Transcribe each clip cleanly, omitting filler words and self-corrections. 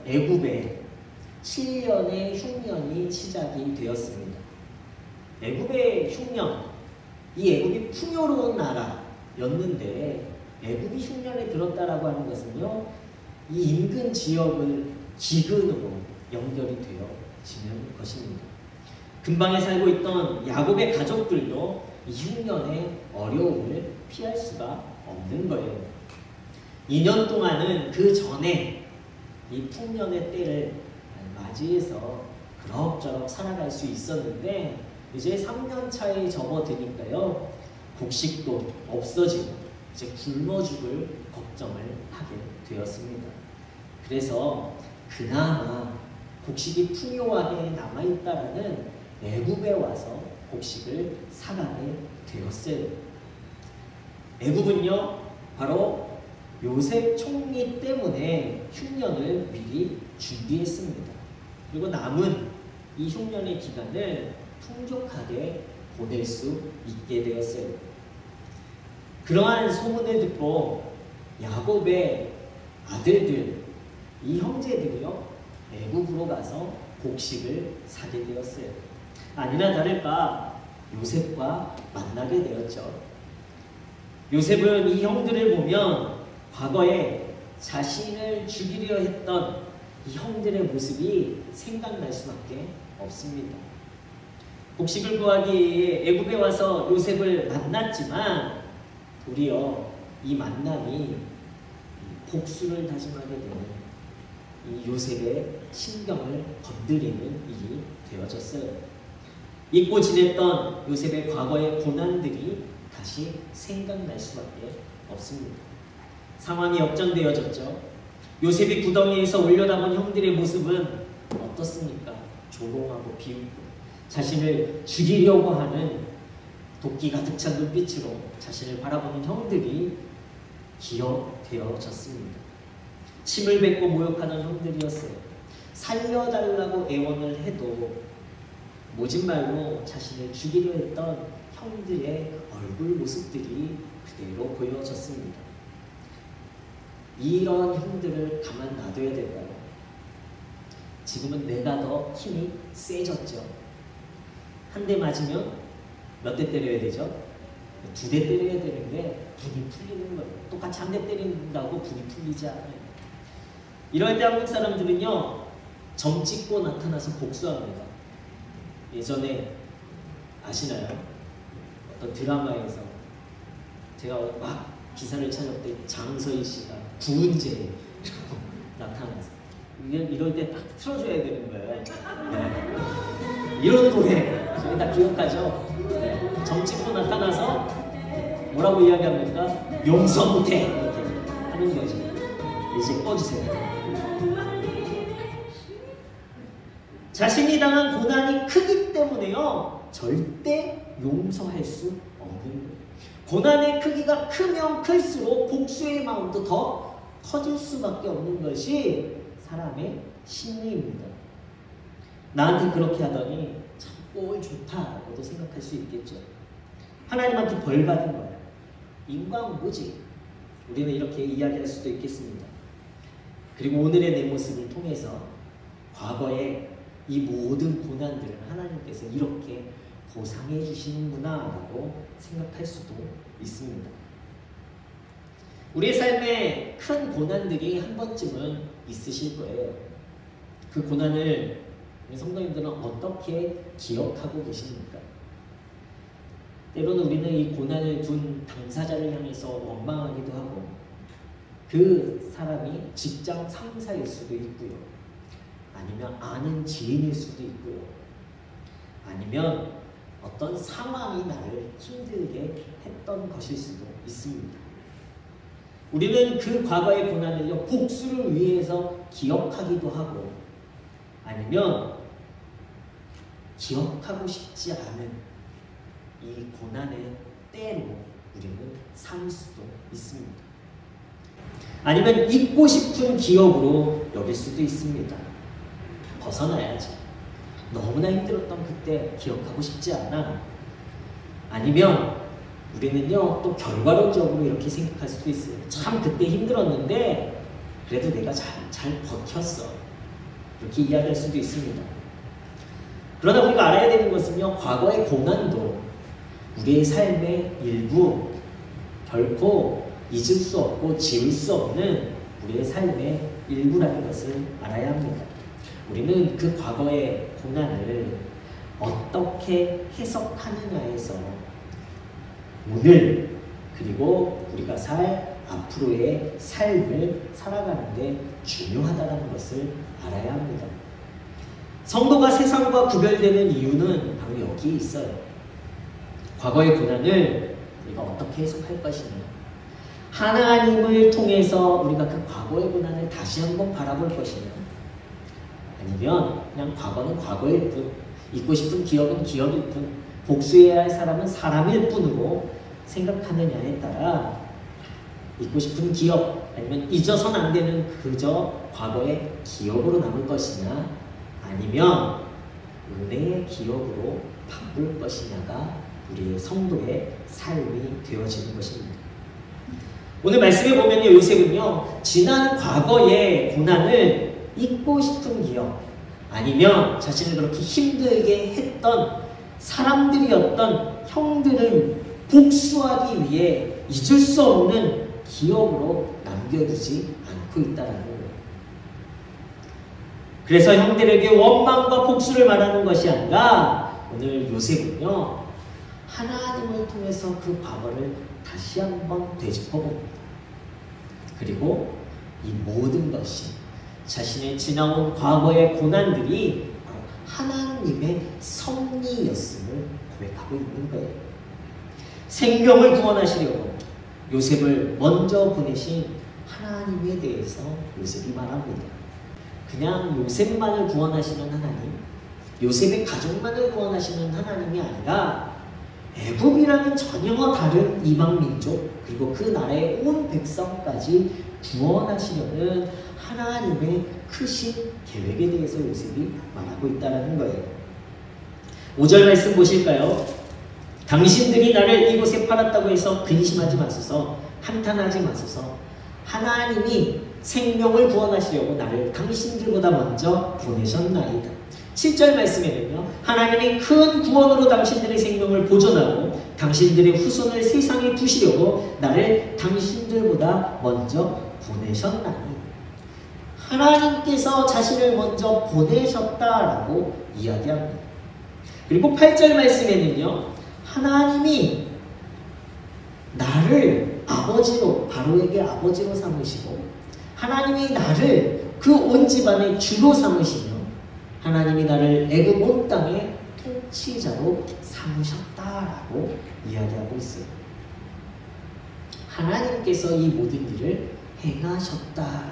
애굽에 7년의 흉년이 시작이 되었습니다. 애굽의 흉년, 이 애굽이 풍요로운 나라였는데 애굽이 흉년에 들었다라고 하는 것은요, 이 인근 지역을 기근으로 연결이 되어지는 것입니다. 근방에 살고 있던 야곱의 가족들도 이 흉년의 어려움을 피할 수가 없는 거예요. 2년 동안은 그 전에 이 풍년의 때를 맞이해서 그럭저럭 살아갈 수 있었는데 이제 3년 차에 접어드니까요, 곡식도 없어지고 이제 굶어 죽을 걱정을 하게 되었습니다. 그래서 그나마 곡식이 풍요하게 남아있다라는 애굽에 와서 곡식을 사가게 되었어요. 애굽은요, 바로 요셉 총리 때문에 흉년을 미리 준비했습니다. 그리고 남은 이 흉년의 기간을 풍족하게 보낼 수 있게 되었어요. 그러한 소문을 듣고 야곱의 아들들, 이 형제들이요, 애굽으로 가서 곡식을 사게 되었어요. 아니나 다를까 요셉과 만나게 되었죠. 요셉은 이 형들을 보면 과거에 자신을 죽이려 했던 이 형들의 모습이 생각날 수밖에 없습니다. 곡식을 구하기 위해 애굽에 와서 요셉을 만났지만 도리어 이 만남이 복수를 다짐하게 되는 이 요셉의 신경을 건드리는 일이 되어졌어요. 잊고 지냈던 요셉의 과거의 고난들이 다시 생각날 수밖에 없습니다. 상황이 역전되어졌죠. 요셉이 구덩이에서 올려다본 형들의 모습은 어떻습니까? 조롱하고 비웃고 자신을 죽이려고 하는 도끼 가득 찬 눈빛으로 자신을 바라보는 형들이 기억되어졌습니다. 침을 뱉고 모욕하는 형들이었어요. 살려달라고 애원을 해도 모진말로 자신을 죽이려 했던 형들의 얼굴 모습들이 그대로 보여졌습니다. 이런 형들을 가만 놔둬야 될까요? 지금은 내가 더 힘이 세졌죠. 한 대 맞으면 몇 대 때려야 되죠? 2대 때려야 되는데 분이 풀리는 거예요. 똑같이 한 대 때린다고 분이 풀리지 않아요. 이럴 때 한국 사람들은요, 점 찍고 나타나서 복수합니다. 예전에 아시나요? 어떤 드라마에서 제가 막 기사를 찾았더니 장서희 씨가 구은재라고 나타나서 이럴 때 딱 틀어줘야 되는 거예요. 네. 이런 노래 저희 다 기억하죠? 네. 점 찍고 나타나서 뭐라고 이야기합니까? 용서 못해 이렇게 하는 거죠. 이제 꺼주세요. 자신이 당한 고난이 크기 때문에요, 절대 용서할 수 없는 거예요. 고난의 크기가 크면 클수록 복수의 마음도 더 커질 수밖에 없는 것이 사람의 심리입니다. 나한테 그렇게 하더니 참 꼴 좋다라고도 생각할 수 있겠죠. 하나님한테 벌 받은 거야. 인과응보지. 우리는 이렇게 이야기할 수도 있겠습니다. 그리고 오늘의 내 모습을 통해서 과거에 이 모든 고난들을 하나님께서 이렇게 보상해 주시는구나 라고 생각할 수도 있습니다. 우리의 삶에 큰 고난들이 한 번쯤은 있으실 거예요. 그 고난을 우리 성도님들은 어떻게 기억하고 계십니까? 때로는 우리는 이 고난을 둔 당사자를 향해서 원망하기도 하고, 그 사람이 직장 상사일 수도 있고요, 아니면 아는 지인일 수도 있고요, 아니면 어떤 상황이 나를 힘들게 했던 것일 수도 있습니다. 우리는 그 과거의 고난을요, 복수를 위해서 기억하기도 하고, 아니면 기억하고 싶지 않은 이 고난의 때로 우리는 살 수도 있습니다. 아니면 잊고 싶은 기억으로 여길 수도 있습니다. 벗어나야지. 너무나 힘들었던 그때 기억하고 싶지 않아. 아니면 우리는요, 또 결과론적으로 이렇게 생각할 수도 있어요. 참 그때 힘들었는데 그래도 내가 잘 버텼어. 이렇게 이야기할 수도 있습니다. 그러나 우리가 알아야 되는 것은요, 과거의 고난도 우리의 삶의 일부, 결코 잊을 수 없고 지울 수 없는 우리의 삶의 일부라는 것을 알아야 합니다. 우리는 그 과거의 고난을 어떻게 해석하느냐에서 오늘 그리고 우리가 살 앞으로의 삶을 살아가는데 중요하다는 것을 알아야 합니다. 성도가 세상과 구별되는 이유는 바로 여기에 있어요. 과거의 고난을 우리가 어떻게 해석할 것이냐, 하나님을 통해서 우리가 그 과거의 고난을 다시 한번 바라볼 것이냐, 아니면 그냥 과거는 과거일 뿐, 잊고 싶은 기억은 기억일 뿐, 복수해야 할 사람은 사람일 뿐으로 생각하느냐에 따라 잊고 싶은 기억, 아니면 잊어서는 안 되는 그저 과거의 기억으로 남을 것이냐, 아니면 은혜의 기억으로 바꿀 것이냐가 우리의 성도의 삶이 되어지는 것입니다. 오늘 말씀에 보면요, 요셉은요, 지난 과거의 고난을 잊고 싶은 기억, 아니면 자신을 그렇게 힘들게 했던 사람들이었던 형들을 복수하기 위해 잊을 수 없는 기억으로 남겨두지 않고 있다는 거예요. 그래서 형들에게 원망과 복수를 말하는 것이 아니라 오늘 요셉은요, 하나님을 통해서 그 과거를 다시 한번 되짚어봅니다. 그리고 이 모든 것이 자신의 지나온 과거의 고난들이 하나님의 섭리였음을 고백하고 있는 거예요. 생명을 구원하시려고 요셉을 먼저 보내신 하나님에 대해서 요셉이 말합니다. 그냥 요셉만을 구원하시는 하나님, 요셉의 가족만을 구원하시는 하나님이 아니라 애굽이라는 전혀 다른 이방 민족, 그리고 그 나라의 온 백성까지 구원하시려는 하나님의 크신 계획에 대해서 요셉이 말하고 있다는 거예요. 5절 말씀 보실까요? 당신들이 나를 이곳에 팔았다고 해서 근심하지 마소서, 한탄하지 마소서. 하나님이 생명을 구원하시려고 나를 당신들보다 먼저 보내셨나이다. 7절 말씀에는요, 하나님이 큰 구원으로 당신들의 생명을 보존하고 당신들의 후손을 세상에 두시려고 나를 당신들보다 먼저 보내셨나니, 하나님께서 자신을 먼저 보내셨다라고 이야기합니다. 그리고 8절 말씀에는요, 하나님이 나를 아버지로, 바로에게 아버지로 삼으시고 하나님이 나를 그 온 집안의 주로 삼으시며 하나님이 나를 애굽 온 땅의 통치자로 삼으셨다라고 이야기하고 있어요. 하나님께서 이 모든 일을 행하셨다.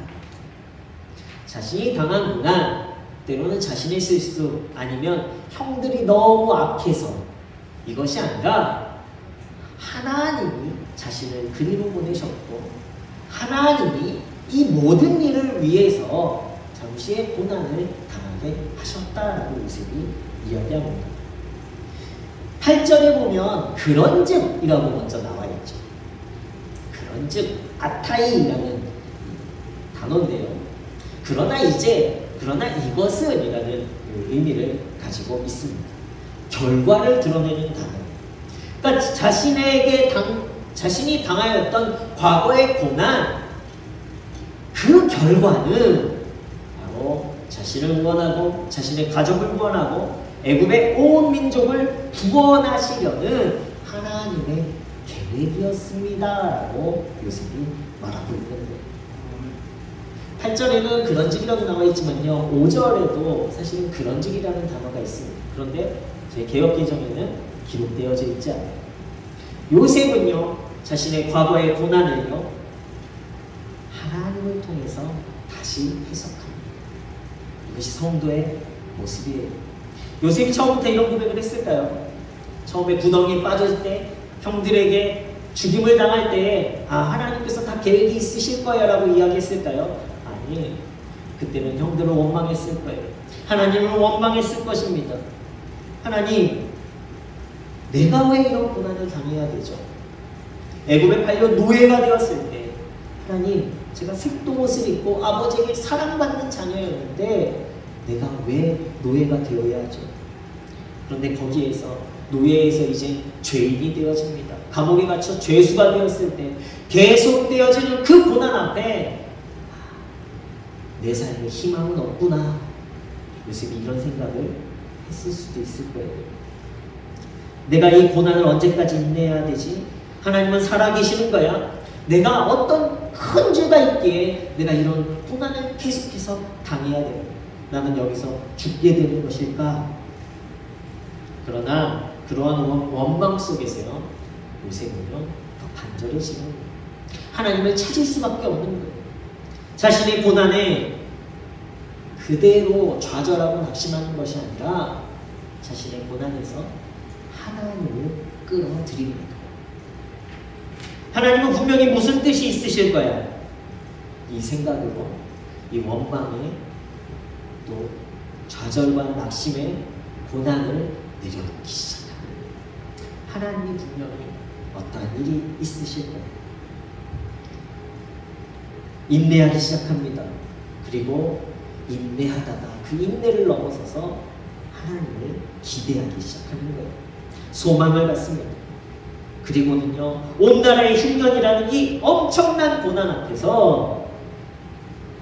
자신이 당한 고난, 때로는 자신의 실수, 아니면 형들이 너무 악해서 이것이 아니라 하나님이 자신을 그리로 보내셨고 하나님이 이 모든 일을 위해서 잠시의 고난을 당하게 하셨다라고 요셉이 이야기합니다. 8절에 보면 그런즉 이라고 먼저 나와 있죠. 그런즉 아타이라는 단어인데요. 그러나 이것은 이라는 의미를 가지고 있습니다. 결과를 드러내는 단어. 그러니까 자신이 당하였던 과거의 고난, 그 결과는 바로 자신을 구원하고 자신의 가족을 구원하고 애굽의 온 민족을 구원하시려는 하나님의 계획이었습니다라고 요셉이 말하고 있는 거예요. 8절에는 그런즉이라고 나와 있지만요, 5절에도 사실은 그런즉이라는 단어가 있습니다. 그런데 제 개역개정에는 기록되어져 있지 않아요. 요셉은요, 자신의 과거의 고난을요, 하나님을 통해서 다시 해석합니다. 이것이 성도의 모습이에요. 요셉이 처음부터 이런 고백을 했을까요? 처음에 구덩이에 빠질 때, 형들에게 죽임을 당할 때에 하나님께서 다 계획이 있으실 거야 라고 이야기했을까요? 아니, 그때는 형들을 원망했을 거예요. 하나님을 원망했을 것입니다. 하나님, 내가 왜 이런 고난을 당해야 되죠? 애굽에 팔려 노예가 되었을 때 하나님, 제가 색동옷을 입고 아버지에게 사랑받는 자녀였는데 내가 왜 노예가 되어야 하죠? 그런데 거기에서 노예에서 이제 죄인이 되어집니다. 감옥에 갇혀 죄수가 되었을 때 계속되어지는 그 고난 앞에 내 삶에 희망은 없구나. 요셉이 이런 생각을 했을 수도 있을 거예요. 내가 이 고난을 언제까지 인내해야 되지? 하나님은 살아계시는 거야. 내가 어떤 큰 죄가 있기에 내가 이런 고난을 계속해서 당해야 돼. 나는 여기서 죽게 되는 것일까? 그러나 그러한 원망 속에서요, 요셉은요 더 간절해지는 거예요. 하나님을 찾을 수밖에 없는 거예요. 자신의 고난에 그대로 좌절하고 낙심하는 것이 아니라 자신의 고난에서 하나님을 끌어들입니다. 하나님은 분명히 무슨 뜻이 있으실 거야. 이 생각으로 이 원망에 또 좌절과 낙심의 고난을 내려놓기 시작합니다. 하나님이 분명히 어떠한 일이 있으실 거예요. 인내하기 시작합니다. 그리고 인내하다가 그 인내를 넘어서서 하나님을 기대하기 시작하는 거예요. 소망을 갖습니다. 그리고는요, 온 나라의 흉년이라는 이 엄청난 고난 앞에서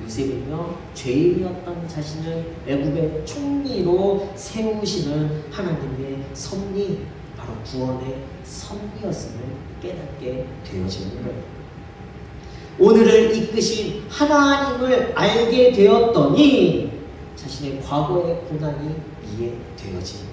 요셉은요, 죄인이었던 자신을 애굽의 총리로 세우시는 하나님의 섭리, 바로 구원의 섭리였음을 깨닫게 되어지는 거예요. 오늘을 이끄신 하나님을 알게 되었더니 자신의 과거의 고난이 이해되어집니다.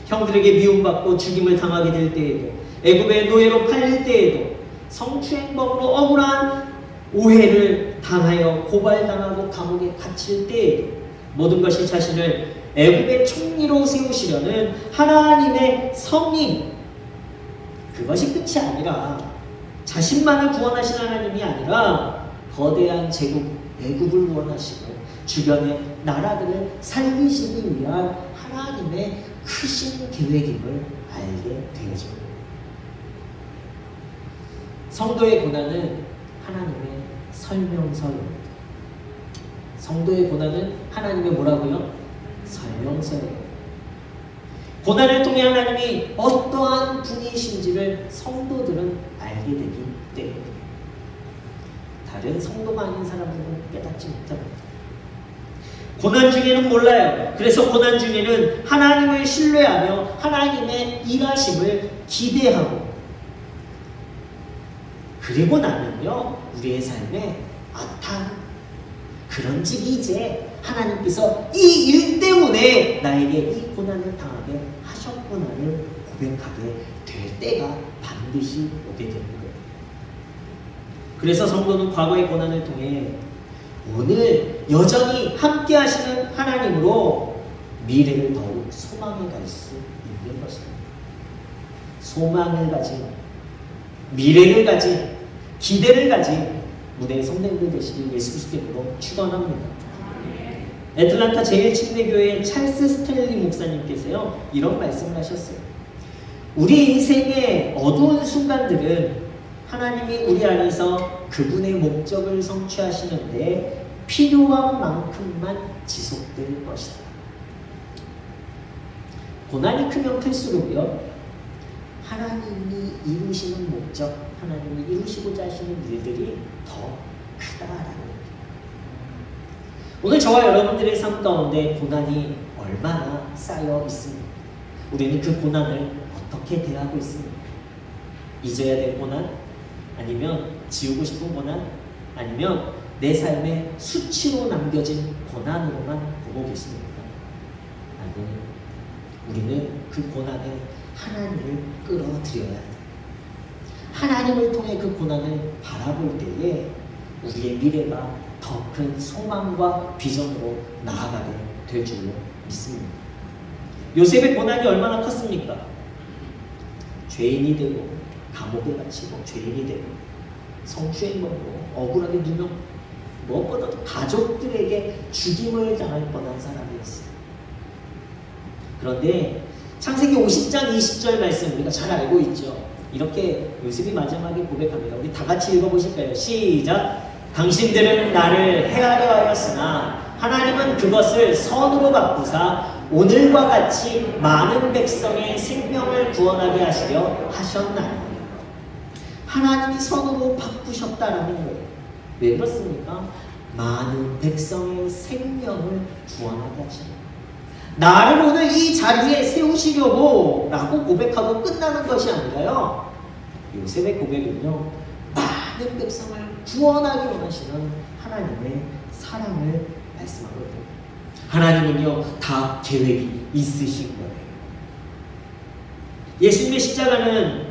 형들에게 미움받고 죽임을 당하게 될 때에도, 애굽의 노예로 팔릴 때에도, 성추행범으로 억울한 오해를 당하여 고발당하고 감옥에 갇힐 때에도 모든 것이 자신을 애굽의 총리로 세우시려는 하나님의 섭리, 그것이 끝이 아니라 자신만을 구원하신 하나님이 아니라 거대한 제국 애굽을 원하시고 주변의 나라들을 살리시기 위한 하나님의 크신 계획임을 알게 되어집니다. 성도의 고난은 하나님의 설명서입니다. 성도의 고난은 하나님의 뭐라고요? 설명서예요. 고난을 통해 하나님이 어떠한 분이신지를 성도들은 알게 되기 때문입니다. 다른 성도가 아닌 사람들은 깨닫지 못합니다. 고난 중에는 몰라요. 그래서 고난 중에는 하나님을 신뢰하며 하나님의 일하심을 기대하고, 그리고 나면요, 우리의 삶에 그런즉 이제 하나님께서 이 일 때문에 나에게 이 고난을 당하게 하셨구나를 고백하게 될 때가 반드시 오게 되는 거예요. 그래서 성도는 과거의 고난을 통해 오늘 여전히 함께 하시는 하나님으로 미래를 더욱 소망해 갈 수 있는 것입니다. 소망을 가진, 미래를 가진, 기대를 가진 무대의 성도님들 되시길 예수 그리스도의 이름으로 축원합니다. 애틀란타 제1침례교회의 찰스 스탠리 목사님께서요, 이런 말씀을 하셨어요. 우리 인생의 어두운 순간들은 하나님이 우리 안에서 그분의 목적을 성취하시는데 필요한 만큼만 지속될 것이다. 고난이 크면 클수록요, 하나님이 이루시는 목적, 하나님이 이루시고자 하시는 일들이 더 크다라는 거예요. 오늘 저와 여러분들의 삶 가운데 고난이 얼마나 쌓여 있습니까? 우리는 그 고난을 어떻게 대하고 있습니까? 잊어야 될 고난? 아니면 지우고 싶은 고난? 아니면 내 삶의 수치로 남겨진 고난으로만 보고 계십니까? 아니, 우리는 그 고난에 하나님을 끌어들여야 돼. 하나님을 통해 그 고난을 바라볼 때에 우리의 미래가 더 큰 소망과 비전으로 나아가게 될 줄로 믿습니다. 요셉의 고난이 얼마나 컸습니까? 죄인이 되고 감옥에 갇히고 죄인이 되고 성추행범으로 억울하게 누명, 무엇보다도 가족들에게 죽임을 당할 뻔한 사람이었어요. 그런데 창세기 50장 20절 말씀 우리가 잘 알고 있죠. 이렇게 요셉이 마지막에 고백합니다. 우리 다 같이 읽어보실까요? 시작! 당신들은 나를 해하려 하였으나 하나님은 그것을 선으로 바꾸사 오늘과 같이 많은 백성의 생명을 구원하게 하시려 하셨나니. 하나님이 선으로 바꾸셨다라는 거예요. 왜 그렇습니까? 많은 백성의 생명을 구원하게 하시는 거예요. 나를 오늘 이 자리에 세우시려고 라고 고백하고 끝나는 것이 아니라요, 요셉의 고백은요, 많은 백성을 구원하기 원하시는 하나님의 사랑을 말씀하거든요. 하나님은요, 다 계획이 있으신 거예요. 예수님의 십자가는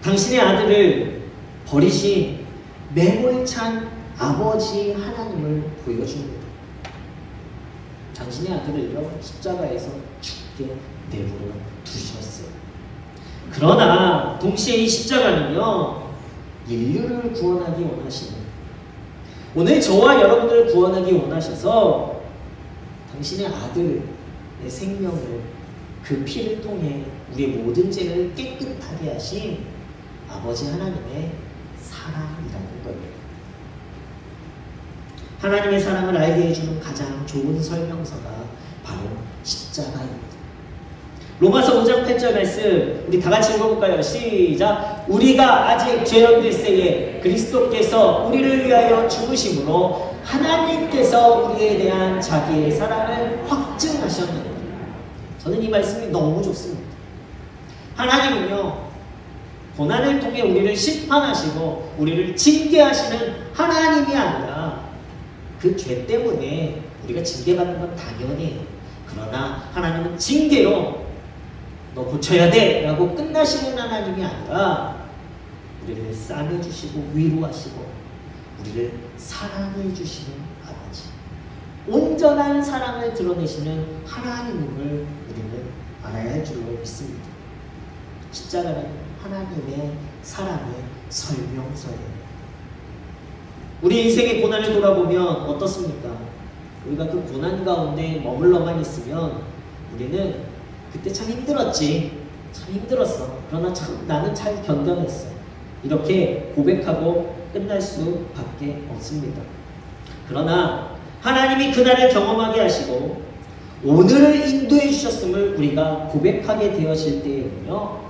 당신의 아들을 버리신 매몰찬 아버지 하나님을 보여줍니다. 당신의 아들을요, 십자가에서 죽게 내버려 두셨어요. 그러나 동시에 이 십자가는요, 인류를 구원하기 원하시는, 오늘 저와 여러분들을 구원하기 원하셔서 당신의 아들의 생명을, 그 피를 통해 우리의 모든 죄를 깨끗하게 하신 아버지 하나님의 사랑이라는 거예요. 하나님의 사랑을 알게 해주는 가장 좋은 설명서가 바로 십자가입니다. 로마서 5장 8절 말씀 우리 다 같이 읽어볼까요? 시작! 우리가 아직 죄인일세에 그리스도께서 우리를 위하여 죽으심으로 하나님께서 우리에 대한 자기의 사랑을 확증하셨느니라. 저는 이 말씀이 너무 좋습니다. 하나님은요, 고난을 통해 우리를 심판하시고 우리를 징계하시는 하나님이 아니라 그 죄 때문에 우리가 징계받는 건 당연해요. 그러나 하나님은 징계로 너 고쳐야 돼 라고 끝나시는 하나님이 아니라 우리를 싸매주시고 위로하시고 우리를 사랑해 주시는 아버지, 온전한 사랑을 드러내시는 하나님임을 우리는 알아야 할 줄로 믿습니다. 십자가는 하나님의 사랑의 설명서예요. 우리 인생의 고난을 돌아보면 어떻습니까? 우리가 그 고난 가운데 머물러만 있으면 우리는 그때 참 힘들었지, 참 힘들었어, 그러나 참 나는 잘 견뎌냈어, 이렇게 고백하고 끝날 수밖에 없습니다. 그러나 하나님이 그날을 경험하게 하시고 오늘을 인도해 주셨음을 우리가 고백하게 되어질 때에는요,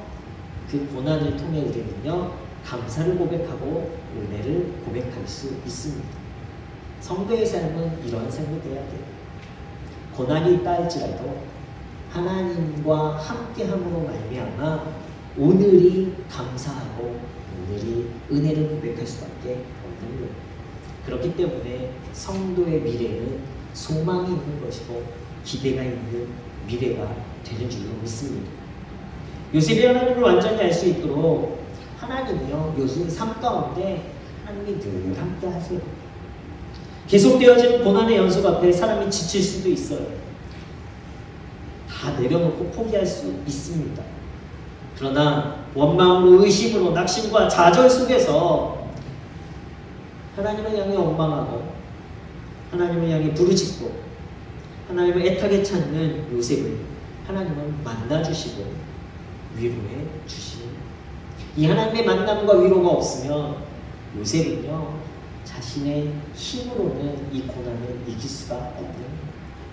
그 고난을 통해 우리는요, 감사를 고백하고 은혜를 고백할 수 있습니다. 성도의 삶은 이러한 삶이 되어야 돼요. 고난이 있다 할지라도 하나님과 함께함으로 말미암아 오늘이 감사하고 오늘이 은혜를 고백할 수밖에 없는 거예요. 그렇기 때문에 성도의 미래는 소망이 있는 것이고 기대가 있는 미래가 되는 줄로 믿습니다. 요셉이 하나님을 완전히 알 수 있도록 하나님이요, 요셉의 삶 가운데 하나님이 늘 함께 하세요. 계속되어지는 고난의 연속 앞에 사람이 지칠 수도 있어요. 다 내려놓고 포기할 수 있습니다. 그러나 원망으로, 의심으로, 낙심과 좌절 속에서 하나님을 향해 원망하고 하나님을 향해 부르짖고 하나님을 애타게 찾는 요셉을 하나님은 만나주시고 위로해 주시는, 이 하나님의 만남과 위로가 없으면 요셉은요, 자신의 힘으로는 이 고난을 이길 수가 없는,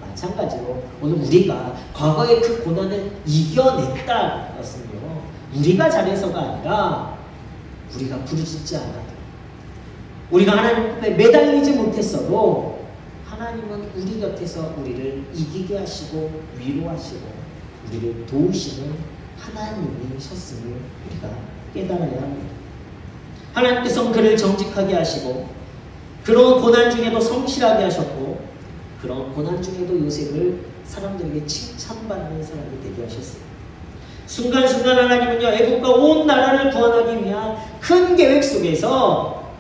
마찬가지로 오늘 우리가 과거의 그 고난을 이겨냈다는 것은요, 우리가 잘해서가 아니라 우리가 부르짖지 않아도, 우리가 하나님 앞에 매달리지 못했어도 하나님은 우리 곁에서 우리를 이기게 하시고 위로하시고 우리를 도우시는 하나님이셨음을 우리가 깨달아야 합니다. 하나님께서는 그를 정직하게 하시고 그런 고난 중에도 성실하게 하셨고 그런 고난 중에도 요셉을 사람들에게 칭찬받는 사람이 되게 하셨어요. 순간순간 하나님은요, 애국과 온 나라를 구원하기 위한 큰 계획 속에서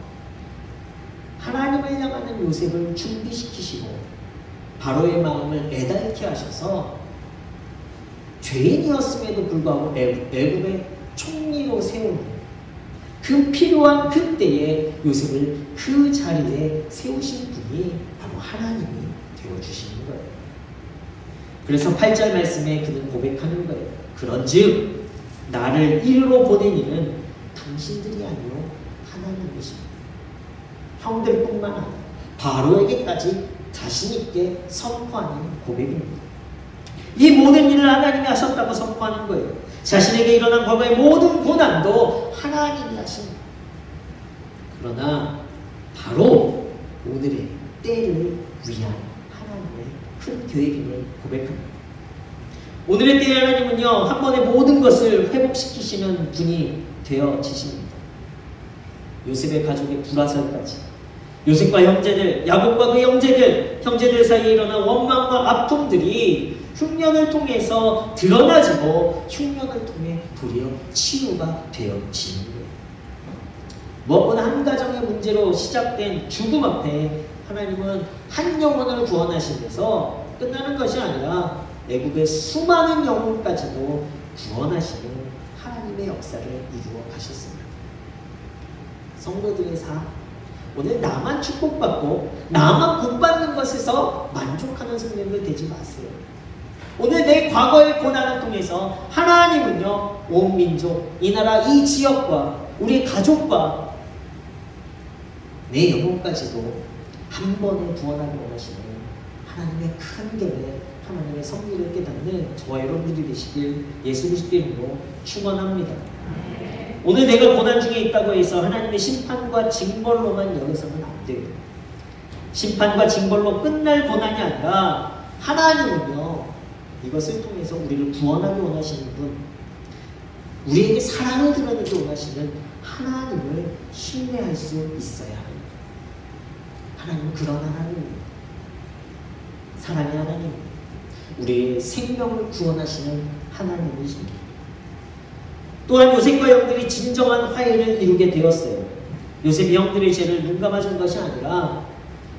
하나님을 향하는 요셉을 준비시키시고 바로의 마음을 애달게 하셔서 죄인이었음에도 불구하고 애굽의 총리로 세우는, 그 필요한 그때에 요셉을 그 자리에 세우신 분이 바로 하나님이 되어주시는 거예요. 그래서 8절 말씀에 그는 고백하는 거예요. 그런즉 나를 이리로 보낸 이는 당신들이 아니요 하나님이십니다. 형들뿐만 아니라 바로에게까지 자신 있게 선포하는 고백입니다. 이 모든 일을 하나님이 하셨다고 선포하는 거예요. 자신에게 일어난 과거의 모든 고난도 하나님이 하십니다. 그러나 바로 오늘의 때를 위한 하나님의 큰 계획임을 고백합니다. 오늘의 때에 하나님은요, 한 번에 모든 것을 회복시키시는 분이 되어지십니다. 요셉의 가족의 불화설까지, 요셉과 형제들, 야곱과 그 형제들 사이에 일어난 원망과 아픔들이 흉년을 통해서 드러나지고 흉년을 통해 도리어 치유가 되어지는 거예요. 무엇보다 한 가정의 문제로 시작된 죽음 앞에 하나님은 한 영혼을 구원하시면서 끝나는 것이 아니라 애굽의 수많은 영혼까지도 구원하시는 하나님의 역사를 이루어 가셨습니다. 성도들의 삶, 오늘 나만 축복받고 나만 복받는 것에서 만족하는 성도들 되지 마세요. 오늘 내 과거의 고난을 통해서 하나님은요, 온 민족, 이 나라, 이 지역과 우리 가족과 내 영혼까지도 한 번에 구원하기 원하시는 하나님의 큰 계획, 하나님의 섭리를 깨닫는 저와 여러분들이 되시길 예수 그리스도의 이름으로 축원합니다. 오늘 내가 고난 중에 있다고 해서 하나님의 심판과 징벌로만 여기서는 안 돼요. 심판과 징벌로 끝날 고난이 아니라 하나님은요, 이것을 통해서 우리를 구원하기 원하시는 분, 우리에게 사랑을 드러내기 원하시는 하나님을 신뢰할 수 있어야 합니다. 하나님은 그런 하나님입니다. 사랑의 하나님입니다. 우리의 생명을 구원하시는 하나님이십니다. 또한 요셉과 형들이 진정한 화해를 이루게 되었어요. 요셉이 형들의 죄를 눈감아준 것이 아니라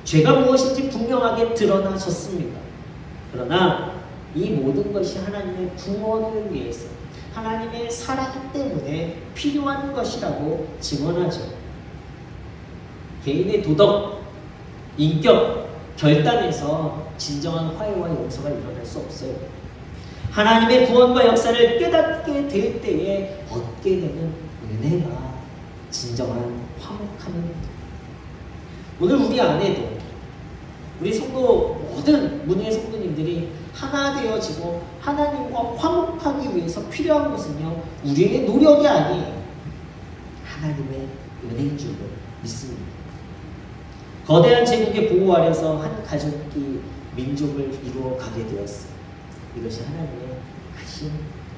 죄가 무엇인지 분명하게 드러나셨습니다. 그러나 이 모든 것이 하나님의 구원을 위해서, 하나님의 사랑 때문에 필요한 것이라고 증언하죠. 개인의 도덕, 인격, 결단에서 진정한 화해와 용서가 일어날 수 없어요. 하나님의 구원과 역사를 깨닫게 될 때에 얻게 되는 은혜가 진정한 화목함입니다. 오늘 우리 안에도 우리 성도, 모든 문의 성도님들이 하나 되어지고 하나님과 화목하기 위해서 필요한 것은요, 우리의 노력이 아니에요. 하나님의 은혜인 줄로 믿습니다. 거대한 제국의 보호 아래서 한 가족이 민족을 이루어 가게 되었어요. 이것이 하나님의 크신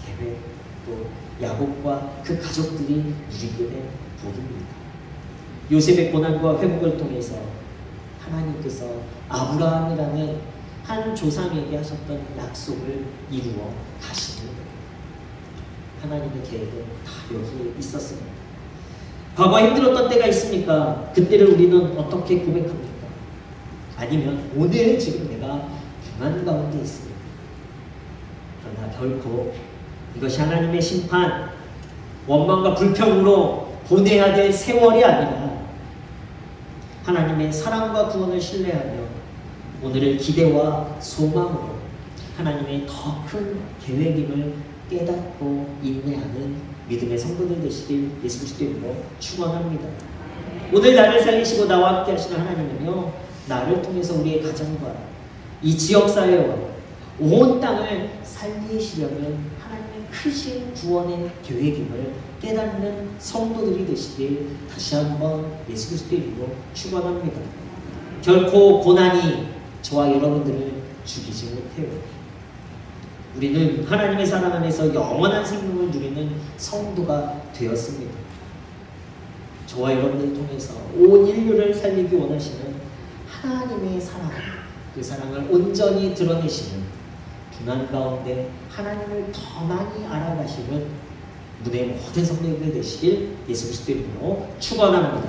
계획, 또 야곱과 그 가족들이 누리게 된 복입니다. 요셉의 고난과 회복을 통해서 하나님께서 아브라함이라는 한 조상에게 하셨던 약속을 이루어 가시는 거예요. 하나님의 계획은 다 여기에 있었습니다. 과거에 힘들었던 때가 있습니까? 그때를 우리는 어떻게 고백합니까? 아니면 오늘 지금 내가 고난 가운데 있습니다. 그러나 결코 이것이 하나님의 심판, 원망과 불평으로 보내야 될 세월이 아니라 하나님의 사랑과 구원을 신뢰하며 오늘을 기대와 소망으로 하나님의 더 큰 계획임을 깨닫고 인내하는 믿음의 성도들 되시길 예수 그리스도의 이름으로 축원합니다. 오늘 나를 살리시고 나와 함께 하시는 하나님은요, 나를 통해서 우리의 가정과 이 지역사회와 온 땅을 살리시려는 하나님의 크신 구원의 계획임을 깨닫는 성도들이 되시길 다시 한번 예수 그리스도의 이름으로 축원합니다. 결코 고난이 저와 여러분들을 죽이지 못해요. 우리는 하나님의 사랑 안에서 영원한 생명을 누리는 성도가 되었습니다. 저와 여러분들을 통해서 온 인류를 살리기 원하시는 하나님의 사랑, 그 사랑을 온전히 드러내시는 고난 가운데 하나님을 더 많이 알아가시는 문의 모든 성도님들 되시길 예수 그리스도의 이름으로 축원합니다.